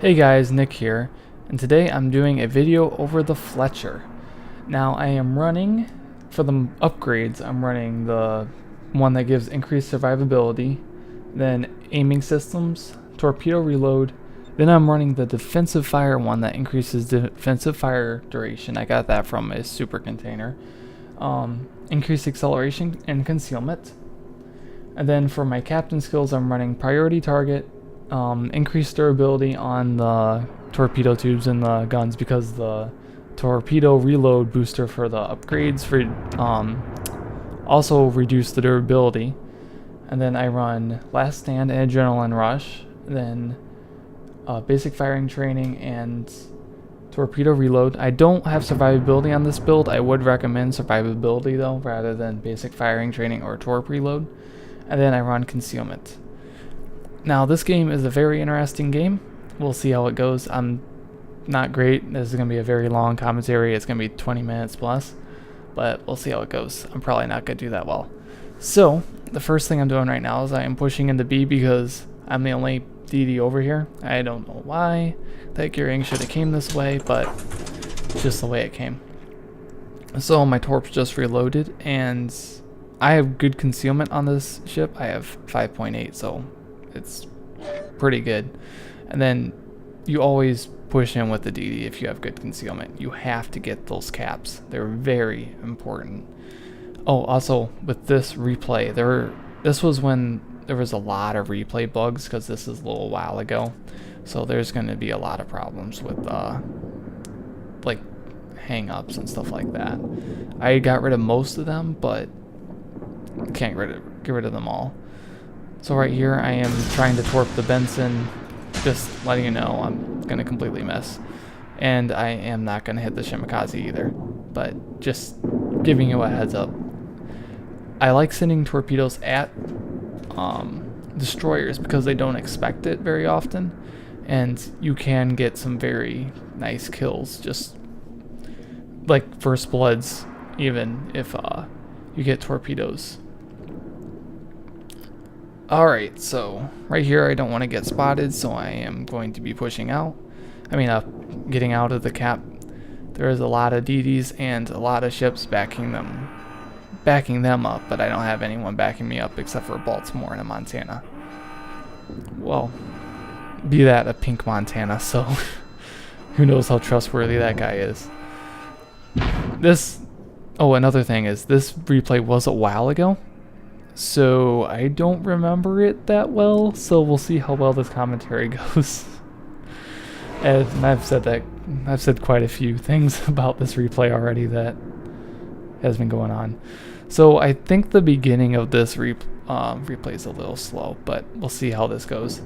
Hey guys, Nick here, and today I'm doing a video over the Fletcher. Now I am running, for the upgrades, I'm running the one that gives increased survivability, then aiming systems, torpedo reload, then I'm running the defensive fire one that increases defensive fire duration. I got that from a super container. Increased acceleration and concealment. And then for my captain skills, I'm running priority target, increased durability on the torpedo tubes and the guns because the torpedo reload booster for the upgrades for also reduce the durability. And then I run last stand and adrenaline rush, then basic firing training and torpedo reload. I don't have survivability on this build. I would recommend survivability though rather than basic firing training or torp reload. And then I run concealment. Now this game is a very interesting game. We'll see how it goes. I'm not great. This is going to be a very long commentary. It's going to be 20 minutes plus, but we'll see how it goes. I'm probably not going to do that well. So the first thing I'm doing right now is I am pushing into B because I'm the only DD over here. I don't know why that gearing should have came this way, but it's just the way it came. So my torps just reloaded and I have good concealment on this ship. I have 5.8, so it's pretty good. And then you always push in with the DD if you have good concealment. You have to get those caps. They're very important. Oh, also with this replay, this was when there was a lot of replay bugs because this is a little while ago. So there's going to be a lot of problems with like hang-ups and stuff like that. I got rid of most of them, but can't get rid of them all. So right here I am trying to torp the Benson, just letting you know I'm gonna completely miss, and I am not gonna hit the Shimakaze either, but just giving you a heads up. I like sending torpedoes at destroyers because they don't expect it very often, and you can get some very nice kills, just like first bloods, even if you get torpedoes. Alright, so right here I don't want to get spotted, so I am going to be pushing out. Getting out of the cap. There is a lot of DDs and a lot of ships backing them up, but I don't have anyone backing me up except for Baltimore and a Montana. Well, be that a pink Montana, so who knows how trustworthy that guy is. Another thing is this replay was a while ago. So I don't remember it that well, so we'll see how well this commentary goes. And I've said quite a few things about this replay already that has been going on. So I think the beginning of this replay is a little slow, but we'll see how this goes.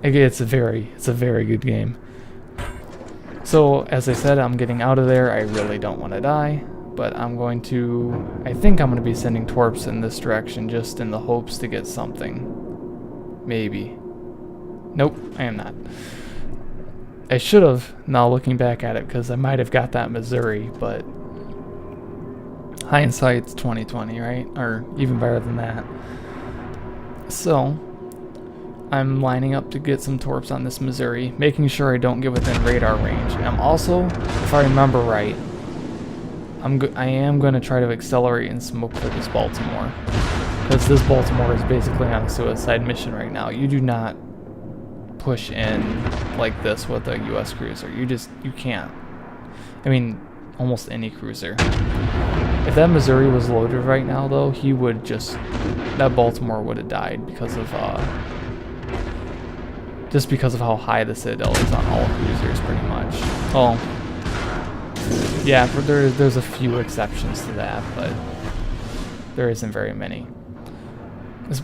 Again, it's a very good game. So as I said, I'm getting out of there. I really don't want to die. But I think I'm going to be sending torps in this direction just in the hopes to get something. Maybe. Nope, I am not. I should have, now looking back at it, because I might have got that Missouri, but hindsight's 2020, right? Or even better than that. So, I'm lining up to get some torps on this Missouri, making sure I don't get within radar range. I'm also, if I remember right, I am going to try to accelerate and smoke for this Baltimore, because this Baltimore is basically on a suicide mission right now. You do not push in like this with a US cruiser. You can't. I mean, almost any cruiser. If that Missouri was loaded right now though, that Baltimore would have died because of just because of how high the Citadel is on all cruisers pretty much. Well, yeah, there's a few exceptions to that, but there isn't very many.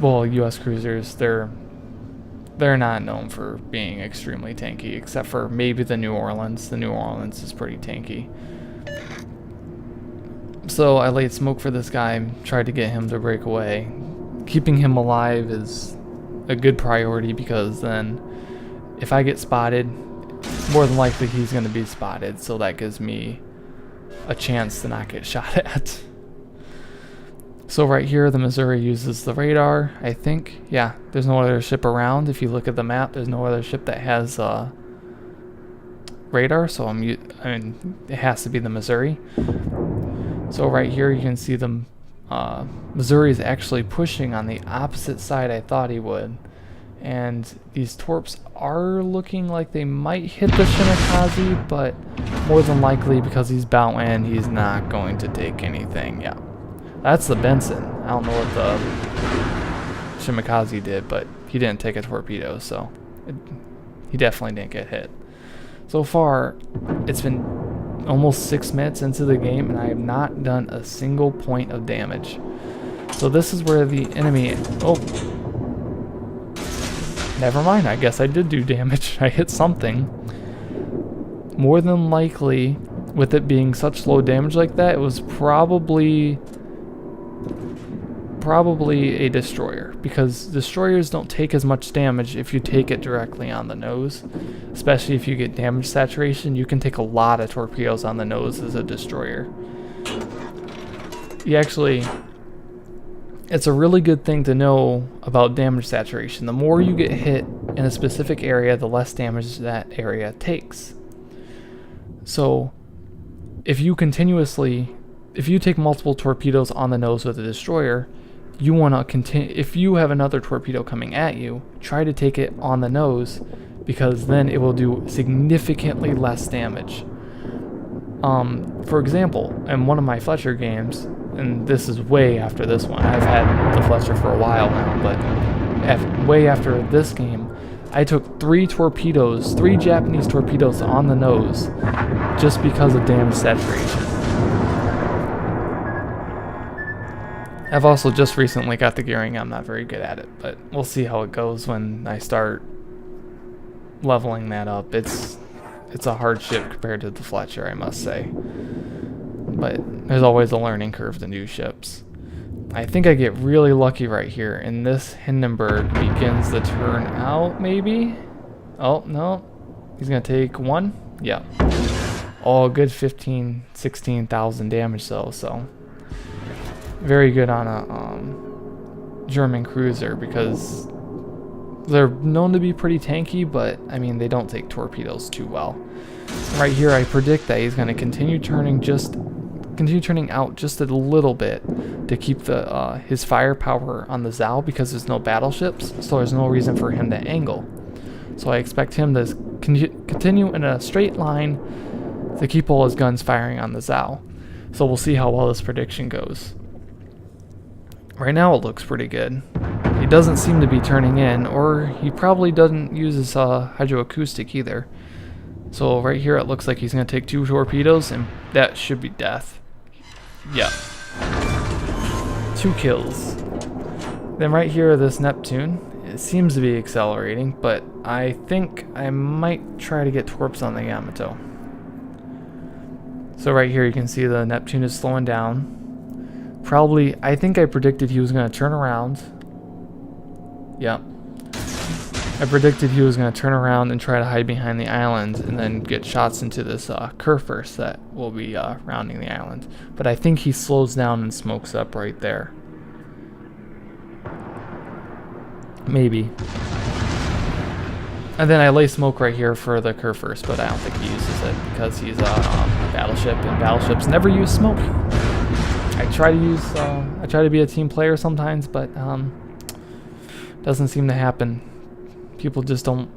Well, U.S. cruisers, they're not known for being extremely tanky, except for maybe the New Orleans. The New Orleans is pretty tanky. So I laid smoke for this guy, tried to get him to break away. Keeping him alive is a good priority because then if I get spotted, more than likely he's going to be spotted, so that gives me a chance to not get shot at. So right here, the Missouri uses the radar, I think. Yeah, there's no other ship around. If you look at the map, there's no other ship that has radar, so I mean, it has to be the Missouri. So right here, you can see the Missouri is actually pushing on the opposite side I thought he would. And these torps are looking like they might hit the Shimakaze, but more than likely, because he's Boutman, he's not going to take anything. Yeah, that's the Benson. I don't know what the Shimakaze did, but he didn't take a torpedo, so he definitely didn't get hit. So far, it's been almost 6 minutes into the game, and I have not done a single point of damage. So this is where the enemy... Oh! Never mind, I guess I did do damage. I hit something. More than likely, with it being such low damage like that, it was probably a destroyer, because destroyers don't take as much damage if you take it directly on the nose. Especially if you get damage saturation, you can take a lot of torpedoes on the nose as a destroyer. It's a really good thing to know about damage saturation. The more you get hit in a specific area, the less damage that area takes. So if you take multiple torpedoes on the nose with a destroyer, you want to continue. If you have another torpedo coming at you, try to take it on the nose, because then it will do significantly less damage. For example, in one of my Fletcher games, and this is way after this one, I've had the Fletcher for a while now, but way after this game, I took 3 Japanese torpedoes on the nose, just because of damage saturation. I've also just recently got the gearing. I'm not very good at it, but we'll see how it goes when I start leveling that up. It's a hard ship compared to the Fletcher, I must say. But there's always a learning curve to new ships. I think I get really lucky right here, and this Hindenburg begins the turn out, maybe? Oh, no. He's going to take 1? Yeah. Oh, good 16,000 damage though, so... Very good on a German cruiser, because they're known to be pretty tanky, but I mean, they don't take torpedoes too well. Right here, I predict that he's going to continue turning out just a little bit to keep the his firepower on the Zao, because there's no battleships, so there's no reason for him to angle. So I expect him to continue in a straight line to keep all his guns firing on the Zao. So we'll see how well this prediction goes. Right now it looks pretty good. He doesn't seem to be turning in, or he probably doesn't use his hydroacoustic either. So right here it looks like he's going to take 2 torpedoes, and that should be death. Yeah. 2 kills. Then right here, this Neptune, it seems to be accelerating, but I think I might try to get torps on the Yamato. So right here you can see the Neptune is slowing down. Probably, I think I predicted he was going to turn around. Yep. I predicted he was going to turn around and try to hide behind the island and then get shots into this Kurfürst that will be rounding the island. But I think he slows down and smokes up right there. Maybe. And then I lay smoke right here for the Kurfürst, but I don't think he uses it because he's a battleship, and battleships never use smoke. I try to be a team player sometimes, but doesn't seem to happen. People just don't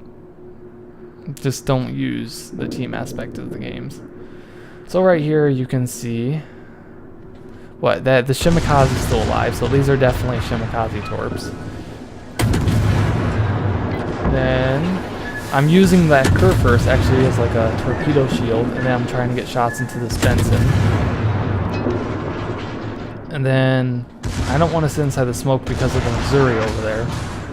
use the team aspect of the games. So right here you can see that the Shimakaze is still alive, so these are definitely Shimakaze torps. Then I'm using that Kurfürst actually as like a torpedo shield, and then I'm trying to get shots into this Benson. And then I don't want to sit inside the smoke because of the Missouri over there.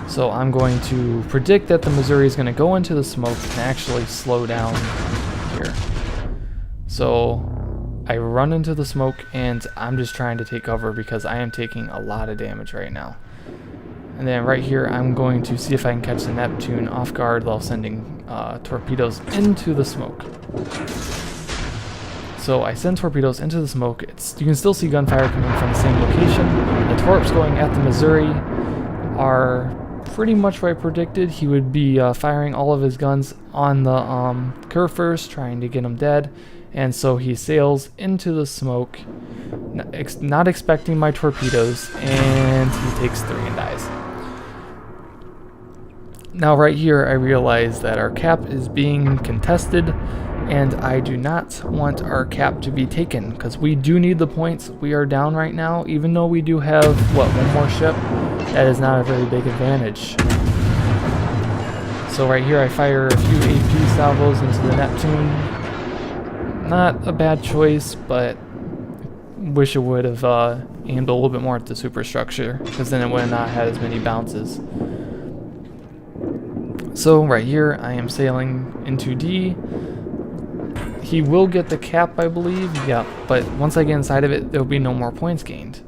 So I'm going to predict that the Missouri is going to go into the smoke and actually slow down here. So I run into the smoke, and I'm just trying to take cover because I am taking a lot of damage right now. And then right here, I'm going to see if I can catch the Neptune off guard while sending torpedoes into the smoke. So I send torpedoes into the smoke. You can still see gunfire coming from the same location. The torps going at the Missouri are pretty much what I predicted. He would be firing all of his guns on the curve first, trying to get him dead. And so he sails into the smoke, not expecting my torpedoes, and he takes 3 and dies. Now right here I realize that our cap is being contested, and I do not want our cap to be taken, because we do need the points. We are down right now, even though we do have, what, 1 more ship? That is not a very big advantage. So right here I fire a few AP salvos into the Neptune. Not a bad choice, but wish it would have aimed a little bit more at the superstructure, because then it would have not had as many bounces. So right here I am sailing into D. He will get the cap, I believe, yeah, but once I get inside of it, there will be no more points gained.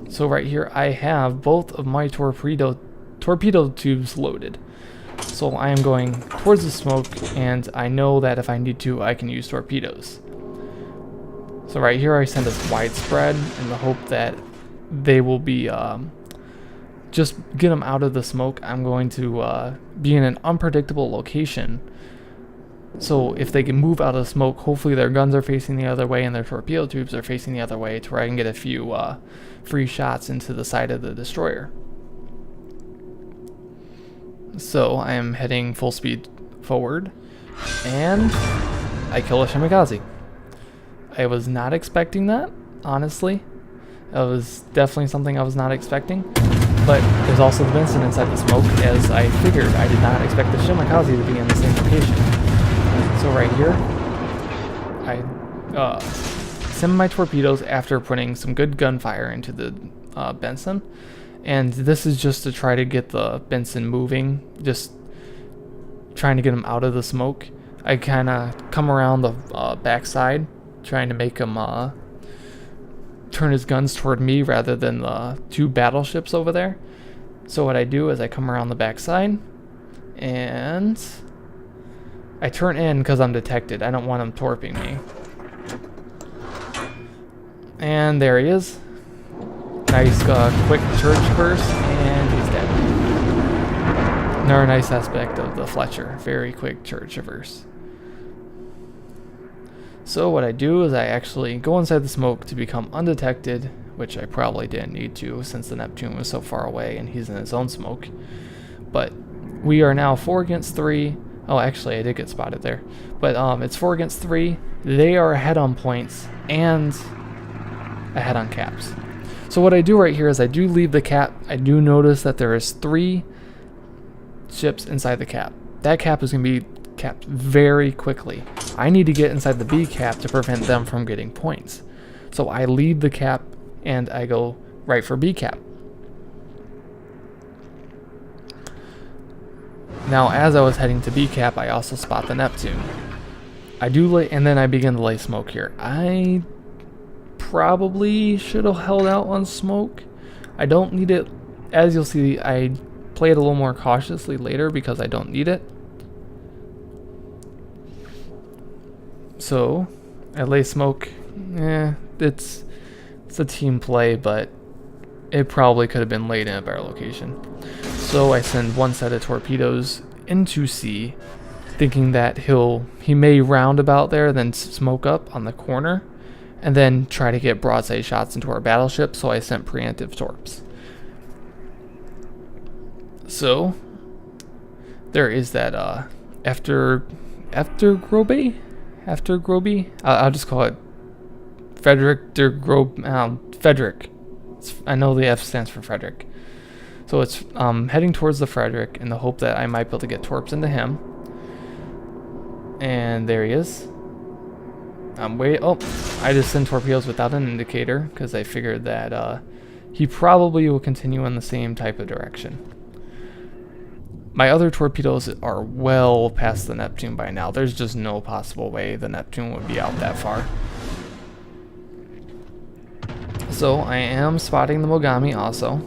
So right here I have both of my torpedo tubes loaded. So I am going towards the smoke, and I know that if I need to, I can use torpedoes. So right here I send a widespread in the hope that they will be, just get them out of the smoke. I'm going to be in an unpredictable location. So if they can move out of the smoke, hopefully their guns are facing the other way and their torpedo tubes are facing the other way, to where I can get a few free shots into the side of the destroyer. So I am heading full speed forward, and I kill a Shimakaze. I was not expecting that, honestly. That was definitely something I was not expecting. But there's also the Benson inside the smoke, as I figured. I did not expect the Shimakaze to be in the same location. So right here, I send my torpedoes after putting some good gunfire into the Benson. And this is just to try to get the Benson moving, just trying to get him out of the smoke. I kind of come around the backside, trying to make him turn his guns toward me rather than the 2 battleships over there. So what I do is I come around the backside, and I turn in because I'm detected. I don't want him torping me. And there he is. Nice quick church burst, and he's dead. Another nice aspect of the Fletcher. Very quick church reverse. So what I do is I actually go inside the smoke to become undetected, which I probably didn't need to since the Neptune was so far away and he's in his own smoke. But we are now 4 against 3. Oh, actually I did get spotted there. But it's 4 against 3. They are ahead on points and ahead on caps. So what I do right here is I do leave the cap. I do notice that there is 3 ships inside the cap. That cap is going to be capped very quickly. I need to get inside the B cap to prevent them from getting points. So I leave the cap and I go right for B cap. Now as I was heading to B cap, I also spot the Neptune. I do lay, and then I begin to lay smoke here. I probably should have held out on smoke. I don't need it. As you'll see, I play it a little more cautiously later because I don't need it. So I lay smoke. It's a team play, but it probably could have been laid in a better location. So I send 1 set of torpedoes into C, thinking that he may roundabout there, then smoke up on the corner, and then try to get broadside shots into our battleship. So I sent preemptive torps. So there is that after Groby, I'll just call it Frederick der Grob. Frederick. I know the F stands for Frederick. So it's heading towards the Frederick in the hope that I might be able to get torps into him. And there he is. I just sent torpedoes without an indicator because I figured that he probably will continue in the same type of direction. My other torpedoes are well past the Neptune by now. There's just no possible way the Neptune would be out that far. So I am spotting the Mogami also.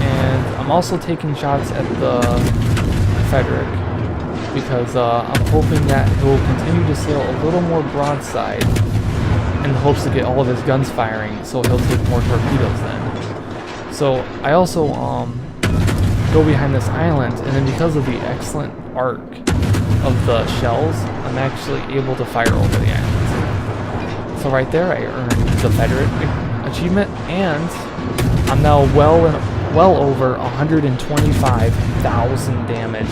And I'm I'm also taking shots at the Frederick because I'm hoping that he'll continue to sail a little more broadside in the hopes to get all of his guns firing, so he'll take more torpedoes then. So I also go behind this island, and then because of the excellent arc of the shells, I'm actually able to fire over the island. So right there I earned the Frederick achievement, and I'm now well over 125,000 damage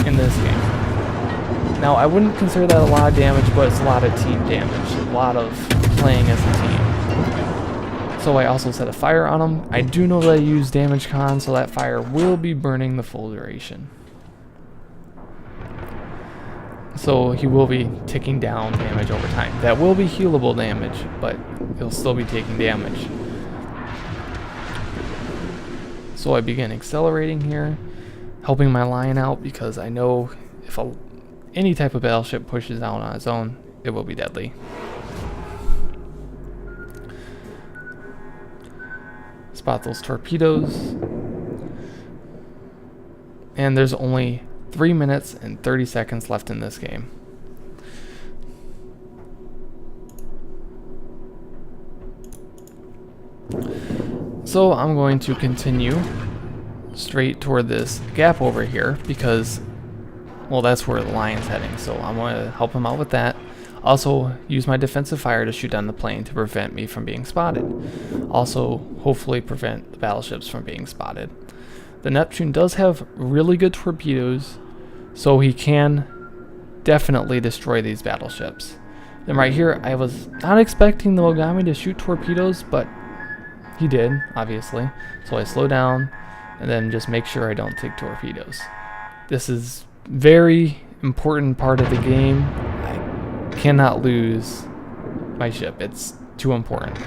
in this game. Now I wouldn't consider that a lot of damage, but it's a lot of team damage, a lot of playing as a team. So I also set a fire on him. I do know that I use damage con, so that fire will be burning the full duration. So he will be ticking down damage over time. That will be healable damage, but he'll still be taking damage. So I begin accelerating here, helping my Lion out because I know if any type of battleship pushes out on its own, it will be deadly. Spot those torpedoes. And there's only 3 minutes and 30 seconds left in this game. So I'm going to continue straight toward this gap over here because, well, that's where the Lion's heading. So I'm going to help him out with that. Also use my defensive fire to shoot down the plane to prevent me from being spotted. Also hopefully prevent the battleships from being spotted. The Neptune does have really good torpedoes, so he can definitely destroy these battleships. Then right here, I was not expecting the Mogami to shoot torpedoes, but he did, obviously. So I slow down and then just make sure I don't take torpedoes. This is very important part of the game. I cannot lose my ship. It's too important.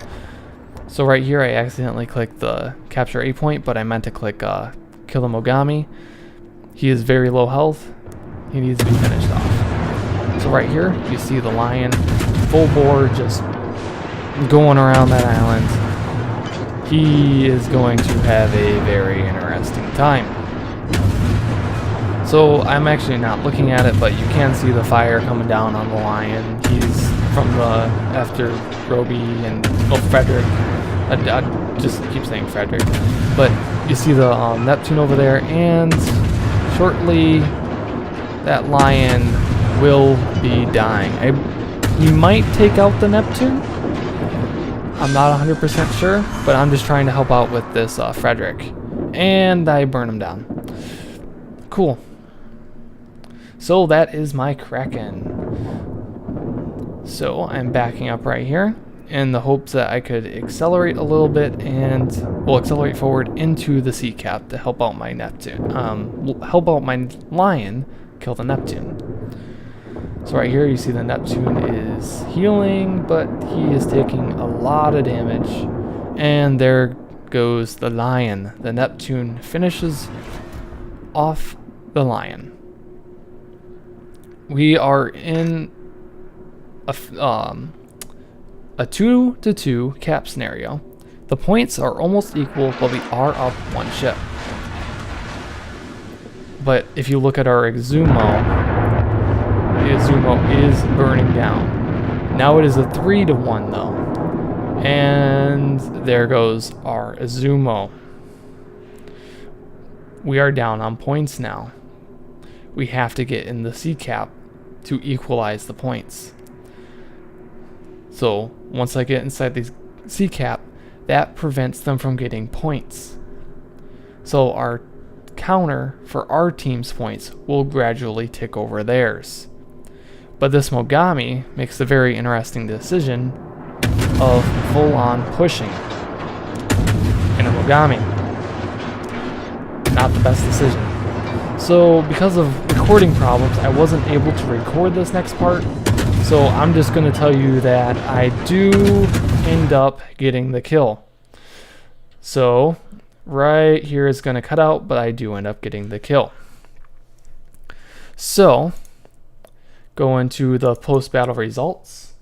So right here, I accidentally clicked the capture A point, but I meant to click kill the Mogami. He is very low health. He needs to be finished off. So right here, you see the Lion full bore just going around that island. He is going to have a very interesting time. So I'm actually not looking at it, but you can see the fire coming down on the Lion. He's from the after Roby and Frederick. I just keep saying Frederick, but you see the Neptune over there, and shortly that Lion will be dying. He might take out the Neptune. I'm not 100% sure, but I'm just trying to help out with this Frederick, and I burn him down. Cool. So that is my Kraken. So I'm backing up right here in the hopes that I could accelerate a little bit and accelerate forward into the sea cap to help out my Neptune. Help out my Lion kill the Neptune. So right here you see the Neptune is healing, but he is taking a lot of damage. And there goes the Lion. The Neptune finishes off the Lion. We are in a 2-2 cap scenario. The points are almost equal, but we are up one ship. But if you look at our Exumo, the Exumo is burning down. Now it is a 3-1 though. And there goes our Exumo. We are down on points now. We have to get in the sea cap to equalize the points. So once I get inside the sea cap, that prevents them from getting points. So our counter for our team's points will gradually tick over theirs. But this Mogami makes a very interesting decision of full-on pushing in a Mogami. Not the best decision. So because of recording problems, I wasn't able to record this next part. So I'm just going to tell you that I do end up getting the kill. So right here is going to cut out, but I do end up getting the kill. So going to the post-battle results,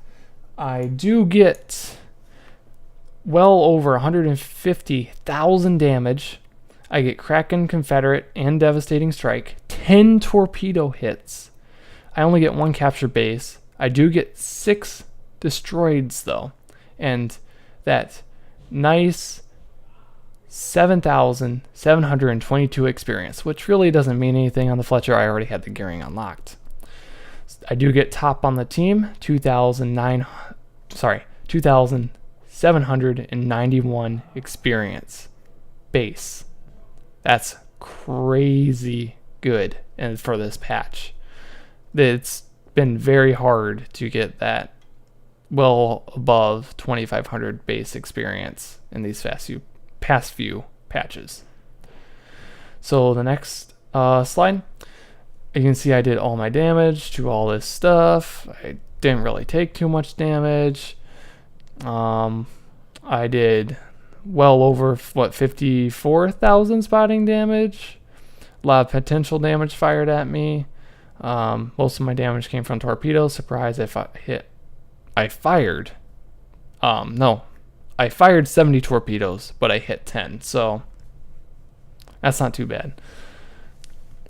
I do get well over 150,000 damage. I get Kraken, Confederate, and Devastating Strike. 10 torpedo hits. I only get 1 capture base. I do get 6 destroyeds though, and that nice 7,722 experience, which really doesn't mean anything on the Fletcher. I already had the gearing unlocked. I do get top on the team, 2,791 experience base. That's crazy good, and for this patch, it's been very hard to get that well above 2,500 base experience in these past few patches. So the next slide, you can see I did all my damage to all this stuff. I didn't really take too much damage. I did well over 54,000 spotting damage. A lot of potential damage fired at me. Most of my damage came from torpedoes. Surprise! I fired 70 torpedoes, but I hit 10, so that's not too bad.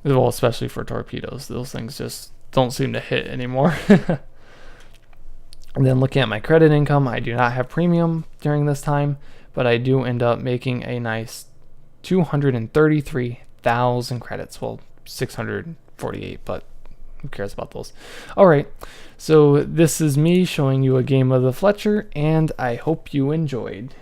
Well, especially for torpedoes, those things just don't seem to hit anymore. And then looking at my credit income, I do not have premium during this time, but I do end up making a nice 233,000 credits. Well, 648, but who cares about those? All right, so this is me showing you a game of the Fletcher, and I hope you enjoyed.